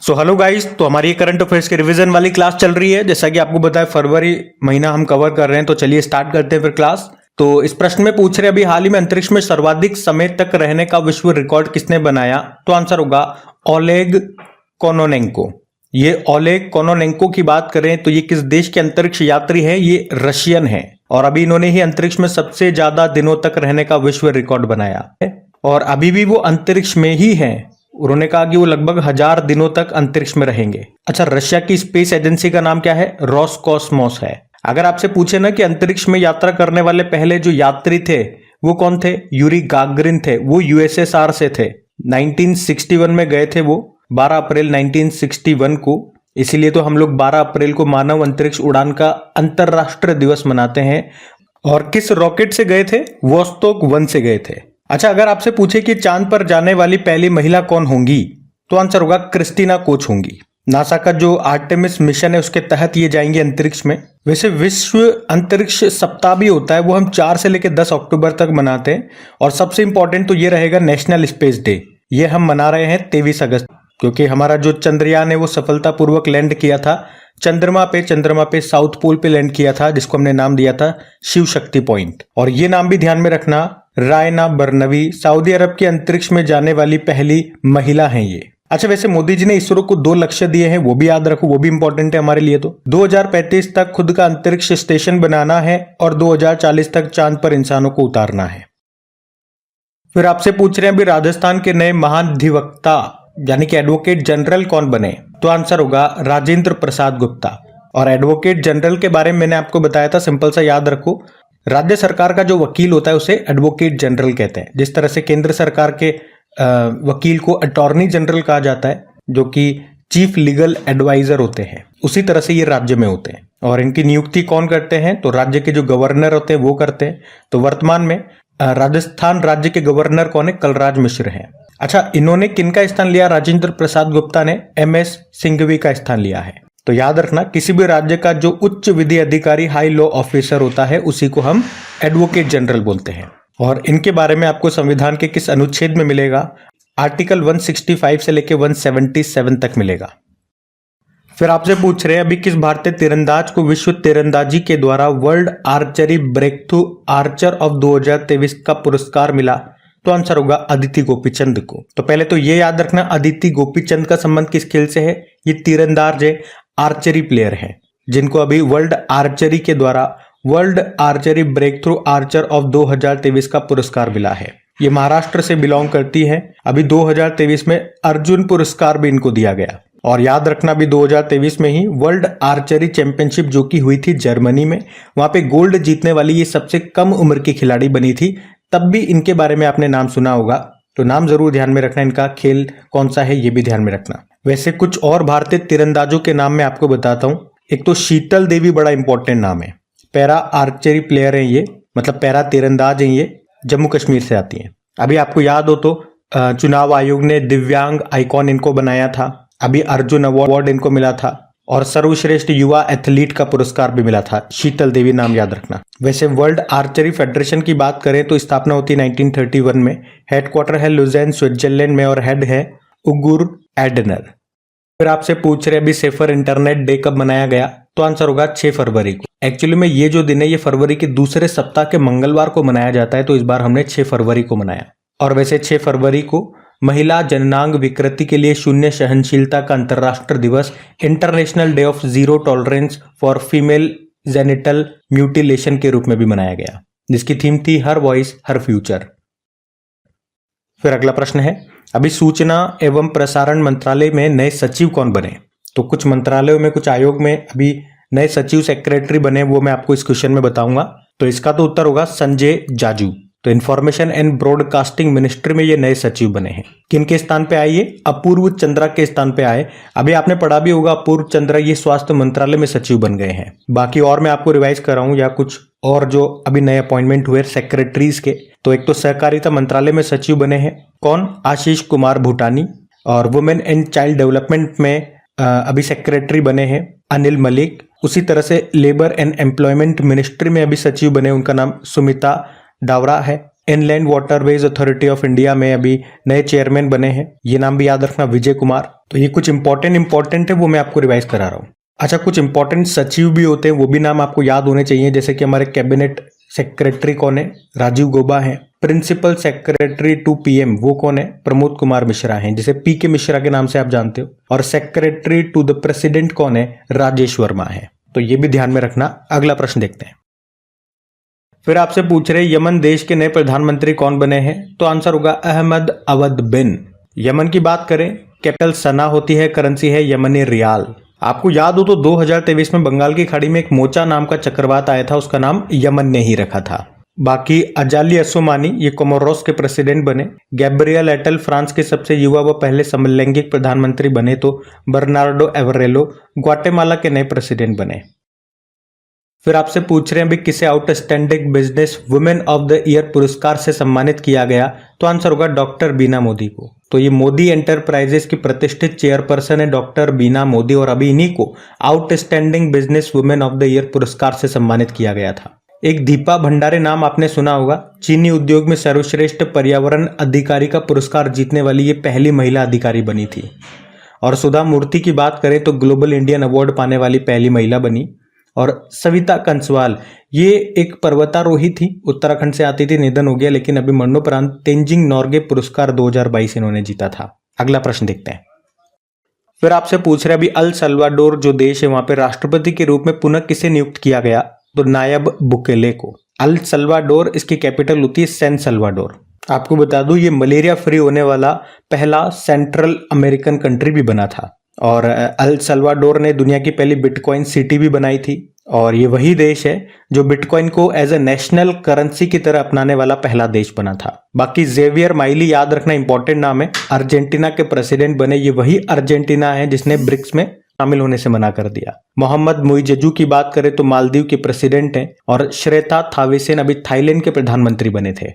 So hello guys, तो हमारी current affairs की रिवीजन वाली क्लास चल रही है। जैसा कि आपको बताया फरवरी महीना हम कवर कर रहे हैं, तो चलिए स्टार्ट करते हैं फिर क्लास। तो इस प्रश्न में पूछ रहे अभी हाल ही में अंतरिक्ष में सर्वाधिक समय तक रहने का विश्व रिकॉर्ड किसने बनाया? तो आंसर होगा ओलेग कोनोनेंको। ये ओलेग कोनोनेंको की बात करें तो ये किस देश के अंतरिक्ष यात्री हैं? ये रशियन है और अभी इन्होंने ही अंतरिक्ष में सबसे ज्यादा दिनों तक रहने का विश्व रिकॉर्ड बनाया है और अभी भी वो अंतरिक्ष में ही है। उन्होंने कहा कि वो लगभग 1000 दिनों तक अंतरिक्ष में रहेंगे। अच्छा, रशिया की स्पेस एजेंसी का नाम क्या है? रोसकॉस्मोस है। अगर आपसे पूछे ना कि अंतरिक्ष में यात्रा करने वाले पहले जो यात्री थे वो कौन थे? यूरी गागरिन थे। वो यूएसएसआर से थे। 1961 में गए थे वो, 12 अप्रैल 1961 को। इसीलिए तो हम लोग 12 अप्रैल को मानव अंतरिक्ष उड़ान का अंतरराष्ट्रीय दिवस मनाते हैं। और किस रॉकेट से गए थे? वोस्तोक 1 से गए थे। अच्छा, अगर आपसे पूछे कि चांद पर जाने वाली पहली महिला कौन होंगी, तो आंसर होगा क्रिस्टीना कोच होंगी। नासा का जो आर्टेमिस मिशन है उसके तहत ये जाएंगे अंतरिक्ष में। वैसे विश्व अंतरिक्ष सप्ताह भी होता है, वो हम 4 से लेकर 10 अक्टूबर तक मनाते हैं। और सबसे इंपॉर्टेंट तो ये रहेगा नेशनल स्पेस डे। ये हम मना रहे हैं 23 अगस्त, क्योंकि हमारा जो चंद्रयान है वो सफलतापूर्वक लैंड किया था चंद्रमा पे साउथ पोल पे लैंड किया था, जिसको हमने नाम दिया था शिव शक्ति पॉइंट। और ये नाम भी ध्यान में रखना, रायना बर्नवी सऊदी अरब के अंतरिक्ष में जाने वाली पहली महिला हैं ये। अच्छा, वैसे मोदी जी ने इसरो को 2 लक्ष्य दिए हैं, वो भी याद रखो, वो भी इंपॉर्टेंट है हमारे लिए। तो 2035 तक खुद का अंतरिक्ष स्टेशन बनाना है और 2040 तक चांद पर इंसानों को उतारना है। फिर आपसे पूछ रहे हैं अभी राजस्थान के नए महाधिवक्ता यानी कि एडवोकेट जनरल कौन बने? तो आंसर होगा राजेंद्र प्रसाद गुप्ता। और एडवोकेट जनरल के बारे में मैंने आपको बताया था, सिंपल सा याद रखो। राज्य सरकार का जो वकील होता है उसे एडवोकेट जनरल कहते हैं। जिस तरह से केंद्र सरकार के वकील को अटॉर्नी जनरल कहा जाता है, जो कि चीफ लीगल एडवाइजर होते हैं, उसी तरह से ये राज्य में होते हैं। और इनकी नियुक्ति कौन करते हैं? तो राज्य के जो गवर्नर होते हैं वो करते हैं। तो वर्तमान में राजस्थान राज्य के गवर्नर कौन है? कलराज मिश्र हैं। अच्छा, इन्होंने किनका स्थान लिया? राजेंद्र प्रसाद गुप्ता ने MS सिंघवी का स्थान लिया है। तो याद रखना, किसी भी राज्य का जो उच्च विधि अधिकारी हाई लॉ ऑफिसर होता है उसी को हम एडवोकेट जनरल बोलते हैं। और इनके बारे में आपको संविधान के किस अनुच्छेद में मिलेगा? आर्टिकल 165 से लेकर 177 तक मिलेगा। फिर आपसे पूछ रहे हैं अभी किस भारतीय तीरंदाज को विश्व तीरंदाजी के द्वारा world archery breakthrough Archer of 2023 का पुरस्कार मिला? तो आंसर होगा अदिति गोपीचंद को। तो पहले तो ये याद रखना, अदिति गोपीचंद का संबंध किस खेल से है? ये तीरंदाज है, आर्चरी प्लेयर है, जिनको अभी वर्ल्ड आर्चरी के द्वारा world archery breakthrough Archer of 2023 का पुरस्कार मिला है। ये महाराष्ट्र से बिलोंग करती है। अभी 2023 में अर्जुन पुरस्कार भी इनको दिया गया। और याद रखना, अभी 2023 में ही वर्ल्ड आर्चरी चैंपियनशिप जो कि हुई थी जर्मनी में, वहां पे गोल्ड जीतने वाली ये सबसे कम उम्र की खिलाड़ी बनी थी। तब भी इनके बारे में आपने नाम सुना होगा, तो नाम जरूर ध्यान में रखना। इनका खेल कौन सा है ये भी ध्यान में रखना। वैसे कुछ और भारतीय तीरंदाजों के नाम मैं आपको बताता हूं। एक तो शीतल देवी बड़ा इंपॉर्टेंट नाम है, पैरा आर्चरी प्लेयर है ये, मतलब पैरा तीरंदाज है ये, जम्मू कश्मीर से आती हैं। अभी आपको याद हो तो चुनाव आयोग ने दिव्यांग आइकॉन इनको बनाया था। अभी अर्जुन अवार्ड इनको मिला था और सर्वश्रेष्ठ युवा एथलीट का पुरस्कार भी मिला था। शीतल देवी नाम याद रखना। वैसे वर्ल्ड आर्चरी फेडरेशन की बात करें तो स्थापना होती है 1931 में। हेडक्वार्टर है लुज़ेन स्विट्जरलैंड में और हेड है उगुर एडनर। फिर आपसे पूछ रहे अभी सेफर इंटरनेट डे कब मनाया गया? तो आंसर होगा 6 फरवरी को। एक्चुअली में ये जो दिन है ये फरवरी के दूसरे सप्ताह के मंगलवार को मनाया जाता है, तो इस बार हमने 6 फरवरी को मनाया। और वैसे 6 फरवरी को महिला जननांग विकृति के लिए शून्य सहनशीलता का अंतर्राष्ट्रीय दिवस, international day of zero tolerance for female genital mutilation के रूप में भी मनाया गया, जिसकी थीम थी हर वॉइस हर फ्यूचर। फिर अगला प्रश्न है अभी सूचना एवं प्रसारण मंत्रालय में नए सचिव कौन बने? तो कुछ मंत्रालयों में, कुछ आयोग में अभी नए सचिव सेक्रेटरी बने, वो मैं आपको इस क्वेश्चन में बताऊंगा। तो इसका तो उत्तर होगा संजय जाजू। तो इंफॉर्मेशन एंड ब्रॉडकास्टिंग मिनिस्ट्री में ये नए सचिव बने हैं। किनके स्थान पे आए? ये अपूर्व चंद्रा के स्थान पे आए। अभी आपने पढ़ा भी होगा, अपूर्व चंद्रा ये स्वास्थ्य मंत्रालय में सचिव बन गए हैं। बाकी और मैं आपको रिवाइज कर रहा हूं, या कुछ और जो अभी नए अपॉइंटमेंट हुए सेक्रेटरीज के। तो एक तो सहकारिता मंत्रालय में सचिव बने हैं कौन? आशीष कुमार भूटानी। और वुमेन एंड चाइल्ड डेवलपमेंट में अभी सेक्रेटरी बने हैं अनिल मलिक। उसी तरह से लेबर एंड एम्प्लॉयमेंट मिनिस्ट्री में अभी सचिव बने, उनका नाम सुमिता डावरा है। Inland waterways authority of India में अभी नए चेयरमैन बने हैं, ये नाम भी याद रखना, विजय कुमार। तो ये कुछ इंपॉर्टेंट है, वो मैं आपको रिवाइज करा रहा हूँ। अच्छा, कुछ इंपॉर्टेंट सचिव भी होते हैं, वो भी नाम आपको याद होने चाहिए, जैसे कि हमारे कैबिनेट सेक्रेटरी कौन है, राजीव गौबा है। प्रिंसिपल सेक्रेटरी टू पीएम वो कौन है, प्रमोद कुमार मिश्रा हैं, जिसे पी के मिश्रा के नाम से आप जानते हो। और सेक्रेटरी टू द प्रेसिडेंट कौन है, राजेश वर्मा है। तो ये भी ध्यान में रखना। अगला प्रश्न देखते हैं। फिर आपसे पूछ रहे यमन देश के नए प्रधानमंत्री कौन बने हैं, तो आंसर होगा अहमद अवद बिन। यमन की बात करें, कैपिटल सना होती है, करेंसी है यमनी रियाल। आपको याद हो तो 2023 में बंगाल की खाड़ी में एक मोचा नाम का चक्रवात आया था, उसका नाम यमन ने ही रखा था। बाकी अजाली असोमानी ये कोमोरोस के प्रेसिडेंट बने। गैब्रियल एटल फ्रांस के सबसे युवा व पहले समलैंगिक प्रधानमंत्री बने। तो बर्नार्डो एवरेलो ग्वाटेमाला के नए प्रेसिडेंट बने। फिर आपसे पूछ रहे हैं अभी किसे outstanding business women of the year पुरस्कार से सम्मानित किया गया, तो आंसर होगा डॉक्टर बीना मोदी को। तो ये मोदी एंटरप्राइजेस की प्रतिष्ठित चेयरपर्सन है डॉक्टर बीना मोदी, और अभी इन्हीं को outstanding business women of the year पुरस्कार से सम्मानित किया गया था। एक दीपा भंडारे नाम आपने सुना होगा, चीनी उद्योग में सर्वश्रेष्ठ पर्यावरण अधिकारी का पुरस्कार जीतने वाली ये पहली महिला अधिकारी बनी थी। और सुधा मूर्ति की बात करें तो ग्लोबल इंडियन अवार्ड पाने वाली पहली महिला बनी। और सविता कंसवाल ये एक पर्वतारोही थी, उत्तराखंड से आती थी, निधन हो गया, लेकिन अभी मरणोपरांत तेंजिंग नॉर्गे पुरस्कार 2022 इन्होंने जीता था। अगला प्रश्न देखते हैं। फिर आपसे पूछ रहे अभी अल सल्वाडोर जो देश है वहां पे राष्ट्रपति के रूप में पुनः किसे नियुक्त किया गया, तो नायब बुकेले को। अल सल्वाडोर इसकी कैपिटल होती है सैन सल्वाडोर। आपको बता दूं ये मलेरिया फ्री होने वाला पहला सेंट्रल अमेरिकन कंट्री भी बना था। और अल सल्वाडोर ने दुनिया की पहली बिटकॉइन सिटी भी बनाई थी। और ये वही देश है जो बिटकॉइन को एज ए नेशनल करेंसी की तरह अपनाने वाला पहला देश बना था। बाकी जेवियर माइली याद रखना इंपॉर्टेंट नाम है, अर्जेंटीना के प्रेसिडेंट बने। ये वही अर्जेंटीना है जिसने ब्रिक्स में शामिल होने से मना कर दिया। मोहम्मद मुइजजू की बात करें तो मालदीव के प्रेसिडेंट हैं। और श्रेता थाविसेन अभी थाईलैंड के प्रधानमंत्री बने थे।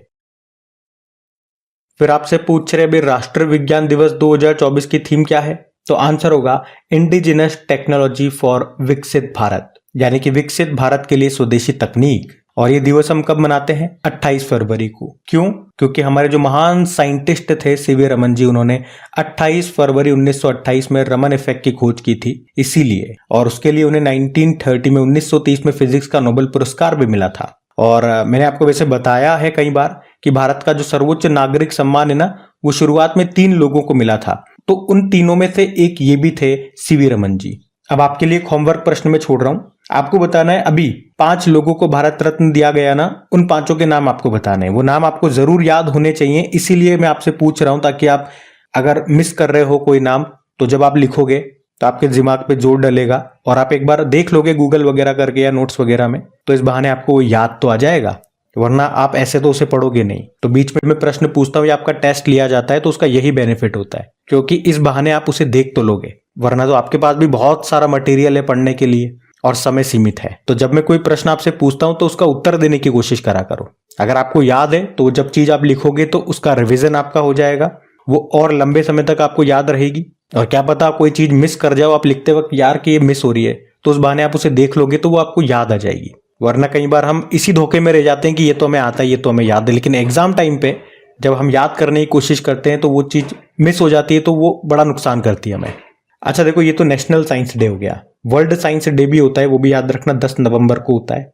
फिर आपसे पूछ रहे अभी राष्ट्रीय विज्ञान दिवस 2024 की थीम क्या है, तो आंसर होगा इंडिजिनस टेक्नोलॉजी फॉर विकसित भारत, यानी कि विकसित भारत के लिए स्वदेशी तकनीक। और ये दिवस हम कब मनाते हैं, 28 फरवरी को। क्यों? क्योंकि हमारे जो महान साइंटिस्ट थे सीवी रमन जी, उन्होंने 28 फरवरी 1928 में रमन इफेक्ट की खोज की थी, इसीलिए। और उसके लिए उन्हें 1930 में 1930 में फिजिक्स का नोबेल पुरस्कार भी मिला था। और मैंने आपको वैसे बताया है कई बार कि भारत का जो सर्वोच्च नागरिक सम्मान है ना, वो शुरुआत में 3 लोगों को मिला था। तो उन तीनों में से एक ये भी थे सीवी रमन जी। अब आपके लिए एक होमवर्क प्रश्न में छोड़ रहा हूं, आपको बताना है अभी 5 लोगों को भारत रत्न दिया गया ना, उन 5 के नाम आपको बताने हैं। वो नाम आपको जरूर याद होने चाहिए, इसीलिए मैं आपसे पूछ रहा हूं, ताकि आप अगर मिस कर रहे हो कोई नाम तो जब आप लिखोगे तो आपके दिमाग पे जोर डलेगा और आप एक बार देख लोगे गूगल वगैरह करके या नोट्स वगैरह में, तो इस बहाने आपको याद तो आ जाएगा, वरना आप ऐसे तो उसे पढ़ोगे नहीं। तो बीच में मैं प्रश्न पूछता हूँ या आपका टेस्ट लिया जाता है तो उसका यही बेनिफिट होता है, क्योंकि इस बहाने आप उसे देख तो लोगे, वरना तो आपके पास भी बहुत सारा मटेरियल है पढ़ने के लिए और समय सीमित है। तो जब मैं कोई प्रश्न आपसे पूछता हूं तो उसका उत्तर देने की कोशिश करा करो। अगर आपको याद है तो जब चीज आप लिखोगे तो उसका रिवीजन आपका हो जाएगा, वो और लंबे समय तक आपको याद रहेगी। और क्या पता कोई चीज मिस कर जाओ आप लिखते वक्त, यार कि ये मिस हो रही है, तो उस बहाने आप उसे देख लोगे तो वो आपको याद आ जाएगी। वरना कई बार हम इसी धोखे में रह जाते हैं कि ये तो हमें आता है, ये तो हमें याद है, लेकिन एग्जाम टाइम पे जब हम याद करने की कोशिश करते हैं तो वो चीज मिस हो जाती है, तो वो बड़ा नुकसान करती है हमें। अच्छा देखो, ये तो नेशनल साइंस डे हो गया, वर्ल्ड साइंस डे भी होता है, वो भी याद रखना 10 नवंबर को होता है।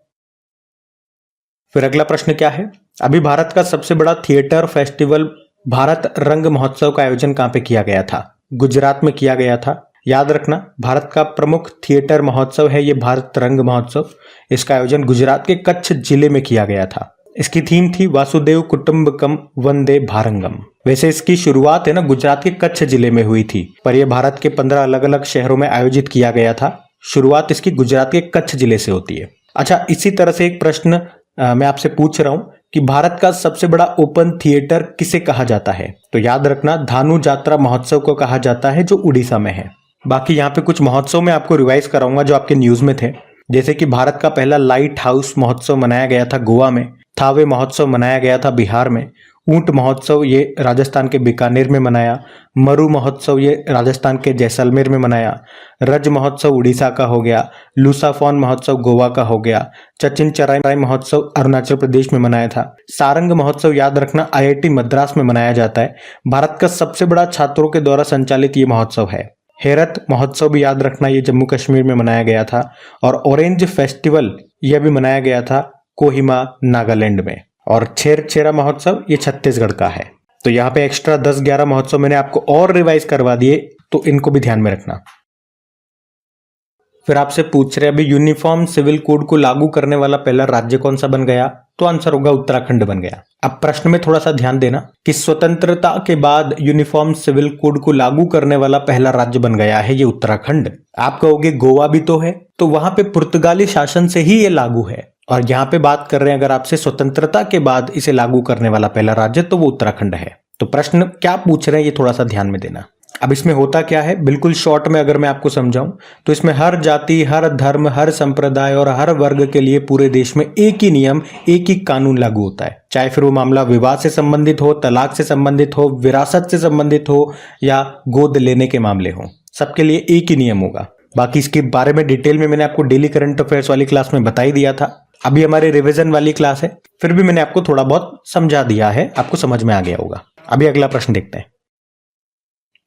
फिर अगला प्रश्न क्या है, अभी भारत का सबसे बड़ा थिएटर फेस्टिवल भारत रंग महोत्सव का आयोजन कहां पे किया गया था, गुजरात में किया गया था। याद रखना भारत का प्रमुख थिएटर महोत्सव है ये भारत रंग महोत्सव, इसका आयोजन गुजरात के कच्छ जिले में किया गया था। इसकी थीम थी वासुदेव कुटुंबकम वंदे भारंगम। वैसे इसकी शुरुआत है ना गुजरात के कच्छ जिले में हुई थी, पर यह भारत के 15 अलग अलग शहरों में आयोजित किया गया था। शुरुआत इसकी गुजरात के कच्छ जिले से होती है। अच्छा, इसी तरह से एक प्रश्न मैं आपसे पूछ रहा हूं कि भारत का सबसे बड़ा ओपन थिएटर किसे कहा जाता है, तो याद रखना धानु जात्रा महोत्सव को कहा जाता है, जो उड़ीसा में है। बाकी यहाँ पे कुछ महोत्सव में आपको रिवाइज कराऊंगा जो आपके न्यूज में थे, जैसे कि भारत का पहला लाइट हाउस महोत्सव मनाया गया था गोवा में, थावे महोत्सव मनाया गया था बिहार में, ऊंट महोत्सव ये राजस्थान के बीकानेर में मनाया, मरु महोत्सव ये राजस्थान के जैसलमेर में मनाया, रज महोत्सव उड़ीसा का हो गया, लूसाफॉन महोत्सव गोवा का हो गया, चचिन चराई महोत्सव अरुणाचल प्रदेश में मनाया था। सारंग महोत्सव याद रखना IIT मद्रास में मनाया जाता है। भारत का सबसे बड़ा छात्रों के द्वारा संचालित ये महोत्सव है। हेरत महोत्सव भी याद रखना ये जम्मू कश्मीर में मनाया गया था। और ऑरेंज फेस्टिवल यह भी मनाया गया था कोहिमा नागालैंड में। और छेरछेरा महोत्सव ये छत्तीसगढ़ का है। तो यहाँ पे एक्स्ट्रा 10-11 महोत्सव मैंने आपको और रिवाइज करवा दिए, तो इनको भी ध्यान में रखना। फिर आपसे पूछ रहे अभी यूनिफॉर्म सिविल कोड को लागू करने वाला पहला राज्य कौन सा बन गया, तो आंसर होगा उत्तराखंड बन गया। अब प्रश्न में थोड़ा सा ध्यान देना कि स्वतंत्रता के बाद यूनिफॉर्म सिविल कोड को लागू करने वाला पहला राज्य बन गया है ये उत्तराखंड। आप कहोगे गोवा भी तो है, तो वहां पे पुर्तगाली शासन से ही ये लागू है। और यहाँ पे बात कर रहे हैं अगर आपसे स्वतंत्रता के बाद इसे लागू करने वाला पहला राज्य, तो वो उत्तराखंड है। तो प्रश्न क्या पूछ रहे हैं ये थोड़ा सा ध्यान में देना। अब इसमें होता क्या है, बिल्कुल शॉर्ट में अगर मैं आपको समझाऊं तो इसमें हर जाति, हर धर्म, हर संप्रदाय और हर वर्ग के लिए पूरे देश में एक ही नियम, एक ही कानून लागू होता है। चाहे फिर वो मामला विवाह से संबंधित हो, तलाक से संबंधित हो, विरासत से संबंधित हो या गोद लेने के मामले हो, सबके लिए एक ही नियम होगा। बाकी इसके बारे में डिटेल में मैंने आपको डेली करंट अफेयर्स वाली क्लास में बता ही दिया था। अभी हमारी रिवीजन वाली क्लास है, फिर भी मैंने आपको थोड़ा बहुत समझा दिया है, आपको समझ में आ गया होगा। अभी अगला प्रश्न देखते हैं।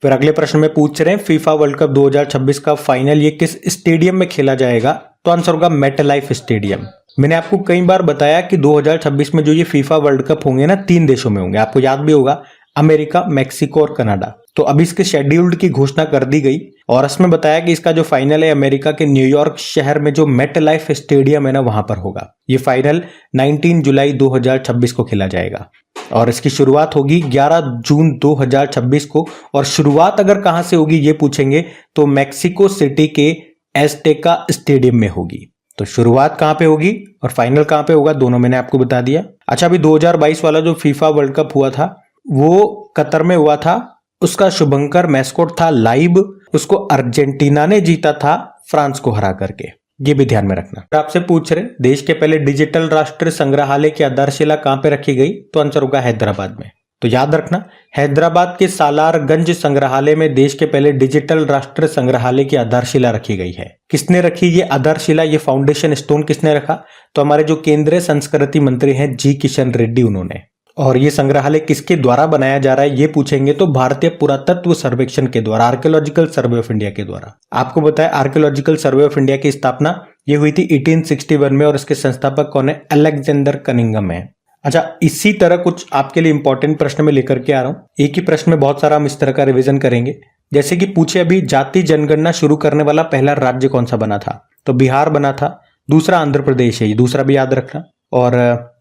फिर अगले प्रश्न में पूछ रहे हैं फीफा वर्ल्ड कप 2026 का फाइनल ये किस स्टेडियम में खेला जाएगा, तो आंसर होगा मेटलाइफ स्टेडियम। मैंने आपको कई बार बताया कि 2026 में जो ये फीफा वर्ल्ड कप होंगे ना, 3 देशों में होंगे। आपको याद भी होगा, अमेरिका, मैक्सिको और कनाडा। तो अभी इसके शेड्यूल्ड की घोषणा कर दी गई और इसमें बताया कि इसका जो फाइनल है अमेरिका के न्यूयॉर्क शहर में जो मेटलाइफ स्टेडियम है ना, वहां पर होगा। ये फाइनल 19 जुलाई 2026 को खेला जाएगा और इसकी शुरुआत होगी 11 जून 2026 को। और शुरुआत अगर कहां से होगी ये पूछेंगे तो मैक्सिको सिटी के एस्टेका स्टेडियम में होगी। तो शुरुआत कहां पे होगी और फाइनल कहां पे होगा, दोनों मैंने आपको बता दिया। अच्छा, अभी 2022 वाला जो फीफा वर्ल्ड कप हुआ था वो कतर में हुआ था। उसका शुभंकर मैस्कोट था लाइव, उसको अर्जेंटीना ने जीता था फ्रांस को हरा करके। ये भी ध्यान में रखना। आपसे पूछ रहे देश के पहले डिजिटल राष्ट्रीय संग्रहालय की आधारशिला कहां पे रखी गई, तो आंसर होगा हैदराबाद में। तो याद रखना, हैदराबाद के सालारगंज संग्रहालय में देश के पहले डिजिटल राष्ट्रीय संग्रहालय की आधारशिला रखी गई है। किसने रखी ये आधारशिला, ये फाउंडेशन स्टोन किसने रखा, तो हमारे जो केंद्रीय संस्कृति मंत्री हैं जी किशन रेड्डी, उन्होंने। और ये संग्रहालय किसके द्वारा बनाया जा रहा है ये पूछेंगे तो भारतीय पुरातत्व सर्वेक्षण के द्वारा, आर्कियोलॉजिकल सर्वे ऑफ इंडिया के द्वारा। आपको बताया आर्कियोलॉजिकल सर्वे ऑफ इंडिया की स्थापना ये हुई थी 1861 में और इसके संस्थापक कौन है, अलेक्जेंडर कनिंघम है। अच्छा, इसी तरह कुछ आपके लिए इंपॉर्टेंट प्रश्न में लेकर के आ रहा हूं। एक ही प्रश्न में बहुत सारा हम इस तरह का रिवीजन करेंगे। जैसे कि पूछे अभी जाति जनगणना शुरू करने वाला पहला राज्य कौन सा बना था, तो बिहार बना था। दूसरा आंध्र प्रदेश है, ये दूसरा भी याद रखना। और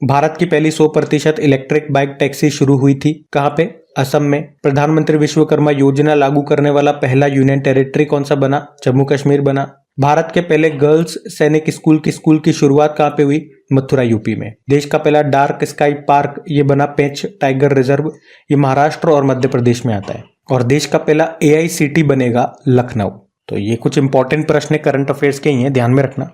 भारत की पहली 100% इलेक्ट्रिक बाइक टैक्सी शुरू हुई थी कहां पे, असम में। प्रधानमंत्री विश्वकर्मा योजना लागू करने वाला पहला यूनियन टेरिटरी कौन सा बना, जम्मू कश्मीर बना। भारत के पहले गर्ल्स सैनिक स्कूल की शुरुआत कहां पे हुई, मथुरा यूपी में। देश का पहला डार्क स्काई पार्क ये बना पेंच टाइगर रिजर्व, ये महाराष्ट्र और मध्य प्रदेश में आता है। और देश का पहला AICT बनेगा लखनऊ। तो ये कुछ इंपॉर्टेंट प्रश्न करंट अफेयर्स के ही हैं, ध्यान में रखना।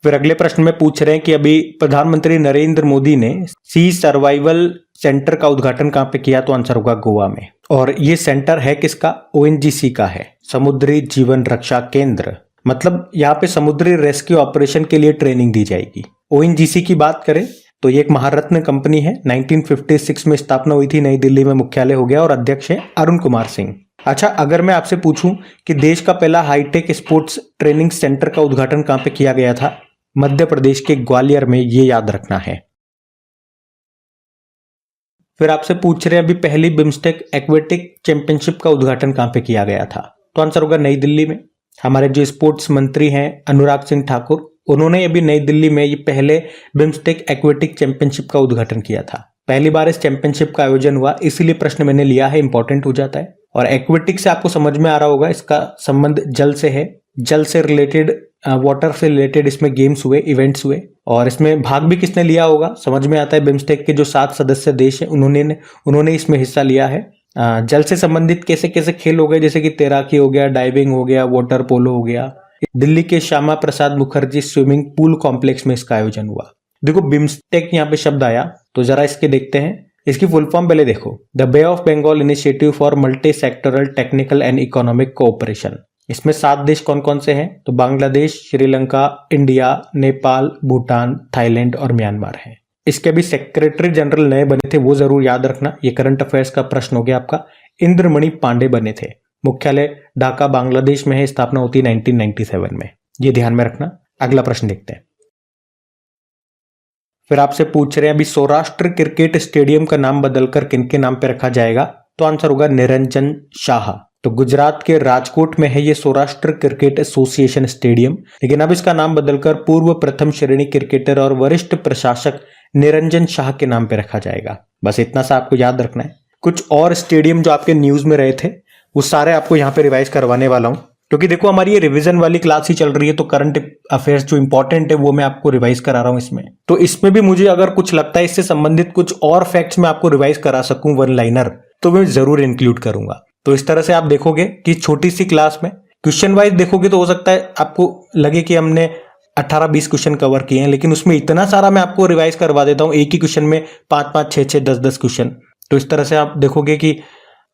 फिर अगले प्रश्न में पूछ रहे हैं कि अभी प्रधानमंत्री नरेंद्र मोदी ने सी सर्वाइवल सेंटर का उद्घाटन कहां पे किया, तो आंसर होगा गोवा में। और ये सेंटर है किसका, ONGC का है, समुद्री जीवन रक्षा केंद्र। मतलब यहाँ पे समुद्री रेस्क्यू ऑपरेशन के लिए ट्रेनिंग दी जाएगी। ONGC की बात करें तो ये एक महारत्न कंपनी है, 1956 में स्थापना हुई थी, नई दिल्ली में मुख्यालय हो गया और अध्यक्ष है अरुण कुमार सिंह। अच्छा, अगर मैं आपसे पूछूं कि देश का पहला हाईटेक स्पोर्ट्स ट्रेनिंग सेंटर का उद्घाटन कहां पे किया गया था, मध्य प्रदेश के ग्वालियर में, ये याद रखना है। फिर आपसे पूछ रहे हैं अभी पहली बिम्स्टेक एक्वेटिक चैंपियनशिप का उद्घाटन कहां पे किया गया था, तो आंसर होगा नई दिल्ली में। हमारे जो स्पोर्ट्स मंत्री हैं अनुराग सिंह ठाकुर, उन्होंने अभी नई दिल्ली में ये पहले बिम्स्टेक एक्वेटिक चैंपियनशिप का उद्घाटन किया था। पहली बार इस चैंपियनशिप का आयोजन हुआ, इसीलिए प्रश्न मैंने लिया है, इंपॉर्टेंट हो जाता है। और एक्वेटिक से आपको समझ में आ रहा होगा इसका संबंध जल से है, जल से रिलेटेड, वाटर से रिलेटेड इसमें गेम्स हुए, इवेंट्स हुए। और इसमें भाग भी किसने लिया होगा, समझ में आता है बिम्स्टेक के जो 7 सदस्य देश हैं उन्होंने इसमें हिस्सा लिया है। जल से संबंधित कैसे कैसे खेल हो गए, जैसे कि तैराकी हो गया, डाइविंग हो गया, वाटर पोलो हो गया। दिल्ली के Shyama Prasad Mukherjee swimming pool complex में इसका आयोजन हुआ। देखो बिम्स्टेक यहाँ पे शब्द आया, तो जरा इसके देखते हैं। इसकी फुल फॉर्म पहले देखो, the Bay of Bengal initiative for multi sectoral technical and economic cooperation. इसमें 7 देश कौन कौन से हैं? तो बांग्लादेश, श्रीलंका, इंडिया, नेपाल, भूटान, थाईलैंड और म्यांमार हैं। इसके भी सेक्रेटरी जनरल नए बने थे, वो जरूर याद रखना, ये करंट अफेयर्स का प्रश्न हो गया आपका। इंद्रमणि पांडे बने थे। मुख्यालय ढाका बांग्लादेश में है, स्थापना होती 1997 में, ये ध्यान में रखना। अगला प्रश्न देखते हैं। फिर आपसे पूछ रहे हैं अभी सौराष्ट्र क्रिकेट स्टेडियम का नाम बदलकर किनके नाम पे रखा जाएगा? तो आंसर होगा निरंजन शाह। तो गुजरात के राजकोट में है ये सौराष्ट्र क्रिकेट एसोसिएशन स्टेडियम, लेकिन अब इसका नाम बदलकर पूर्व प्रथम श्रेणी क्रिकेटर और वरिष्ठ प्रशासक निरंजन शाह के नाम पे रखा जाएगा। बस इतना सा आपको याद रखना है। कुछ और स्टेडियम जो आपके न्यूज में रहे थे वो सारे आपको यहाँ पे रिवाइज करवाने वाला हूँ, क्योंकि देखो हमारी ये रिवीजन वाली क्लास ही चल रही है, तो करंट अफेयर्स जो इंपॉर्टेंट है वो मैं आपको रिवाइज करा रहा हूँ इसमें। तो इसमें भी मुझे अगर कुछ लगता है इससे संबंधित कुछ और फैक्ट्स मैं आपको रिवाइज करा सकूं वन लाइनर, तो मैं जरूर इंक्लूड करूंगा। तो इस तरह से आप देखोगे कि छोटी सी क्लास में क्वेश्चन वाइज देखोगे तो हो सकता है आपको लगे कि हमने 18-20 क्वेश्चन कवर किए हैं, लेकिन उसमें इतना सारा मैं आपको रिवाइज करवा देता हूँ एक ही क्वेश्चन में 5-5, 6-6, 10-10 क्वेश्चन। तो इस तरह से आप देखोगे कि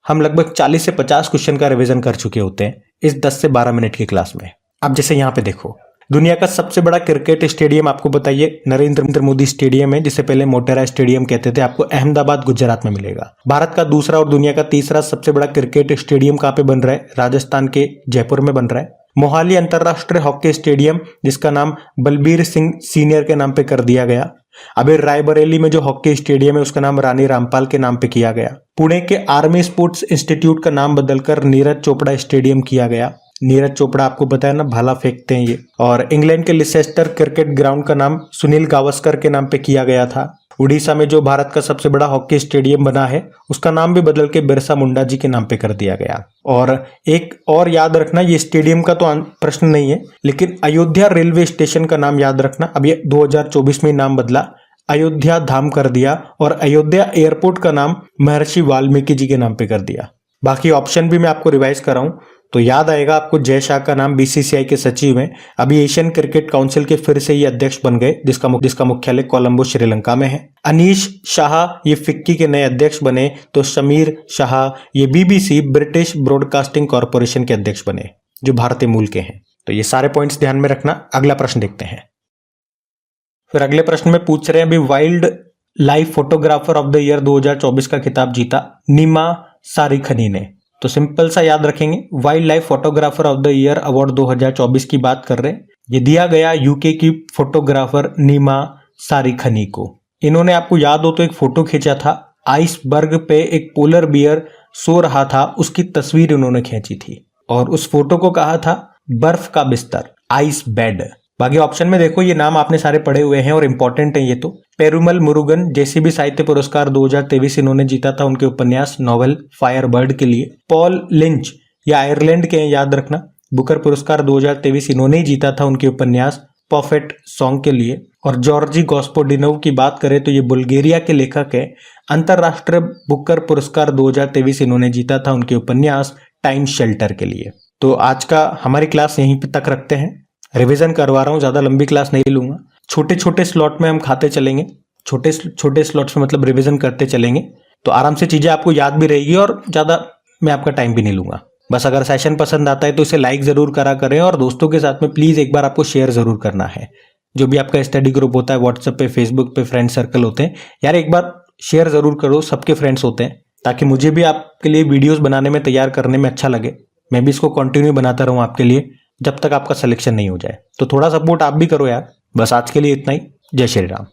हम लगभग 40 से 50 क्वेश्चन का रिवीजन कर चुके होते हैं इस 10 से 12 मिनट की क्लास में। अब जैसे यहाँ पे देखो, दुनिया का सबसे बड़ा क्रिकेट स्टेडियम आपको बताइए नरेंद्र मोदी स्टेडियम है, जिसे पहले मोटेरा स्टेडियम कहते थे, आपको अहमदाबाद गुजरात में मिलेगा। भारत का दूसरा और दुनिया का तीसरा सबसे बड़ा क्रिकेट स्टेडियम कहाँ पे बन रहा है? राजस्थान के जयपुर में बन रहा है। मोहाली अंतरराष्ट्रीय हॉकी स्टेडियम, जिसका नाम बलबीर सिंह सीनियर के नाम पे कर दिया गया। अभी रायबरेली में जो हॉकी स्टेडियम है उसका नाम रानी रामपाल के नाम पे किया गया। पुणे के आर्मी स्पोर्ट्स इंस्टीट्यूट का नाम बदलकर नीरज चोपड़ा स्टेडियम किया गया। नीरज चोपड़ा आपको पता है ना, भाला फेंकते हैं ये। और इंग्लैंड के लिसेस्टर क्रिकेट ग्राउंड का नाम सुनील गावस्कर के नाम पे किया गया था। उड़ीसा में जो भारत का सबसे बड़ा हॉकी स्टेडियम बना है उसका नाम भी बदल के बिरसा मुंडा जी के नाम पे कर दिया गया। और एक और याद रखना, ये स्टेडियम का तो प्रश्न नहीं है, लेकिन अयोध्या रेलवे स्टेशन का नाम याद रखना। अब ये 2024 में नाम बदला, अयोध्या धाम कर दिया, और अयोध्या एयरपोर्ट का नाम महर्षि वाल्मीकि जी के नाम पे कर दिया। बाकी ऑप्शन भी मैं आपको रिवाइज कराऊं तो याद आएगा आपको। जय शाह का नाम बीसीसीआई के सचिव हैं, अभी एशियन क्रिकेट काउंसिल के फिर से ये अध्यक्ष बन गए, जिसका मुख्यालय कोलंबो श्रीलंका में है। अनीश शाह ये फिक्की के नए अध्यक्ष बने, तो समीर शाह ये बीबीसी ब्रिटिश ब्रॉडकास्टिंग कॉरपोरेशन के अध्यक्ष बने, जो भारतीय मूल के हैं। तो ये सारे पॉइंट्स ध्यान में रखना। अगला प्रश्न देखते हैं। फिर अगले प्रश्न में पूछ रहे हैं अभी wild life photographer of the year 2024 का खिताब जीता नीमा सारिखनी ने। तो सिंपल सा याद रखेंगे, wild life photographer of the year award 2024 की बात कर रहे हैं। ये दिया गया यूके की फोटोग्राफर नीमा सारिखनी को। इन्होंने, आपको याद हो तो, एक फोटो खींचा था, आइसबर्ग पे एक पोलर बियर सो रहा था, उसकी तस्वीर इन्होंने खींची थी और उस फोटो को कहा था बर्फ का बिस्तर, आइस बेड। बाकी ऑप्शन में देखो, ये नाम आपने सारे पढ़े हुए हैं और इंपॉर्टेंट है ये तो। पेरुमल मुरुगन जेसीबी साहित्य पुरस्कार 2023 इन्होंने जीता था उनके उपन्यास नॉवेल फायर बर्ड के लिए। पॉल लिंच ये आयरलैंड के हैं, याद रखना, बुकर पुरस्कार 2023 इन्होंने ही जीता था उनके उपन्यास परफेक्ट सॉन्ग के लिए। और जॉर्जी गॉस्पोडिनोव की बात करें तो ये बुल्गारिया के लेखक है, अंतरराष्ट्रीय बुकर पुरस्कार 2023 इन्होंने जीता था उनके उपन्यास टाइम शेल्टर के लिए। तो आज का हमारी क्लास यहीं तक रखते हैं, रिवीजन करवा रहा हूँ, ज्यादा लंबी क्लास नहीं लूंगा। छोटे छोटे स्लॉट में हम खाते चलेंगे, छोटे छोटे स्लॉट्स में मतलब रिवीजन करते चलेंगे, तो आराम से चीजें आपको याद भी रहेगी और ज्यादा मैं आपका टाइम भी नहीं लूंगा। बस अगर सेशन पसंद आता है तो इसे लाइक जरूर करा करें और दोस्तों के साथ में प्लीज एक बार आपको शेयर जरूर करना है। जो भी आपका स्टडी ग्रुप होता है व्हाट्सएप पे, फेसबुक पे फ्रेंड सर्कल होते हैं, यार एक बार शेयर जरूर करो, सबके फ्रेंड्स होते हैं, ताकि मुझे भी आपके लिए वीडियोस बनाने में, तैयार करने में अच्छा लगे, मैं भी इसको कंटिन्यू बनाता रहूं आपके लिए जब तक आपका सिलेक्शन नहीं हो जाए। तो थोड़ा सपोर्ट आप भी करो यार। बस आज के लिए इतना ही। जय श्री राम।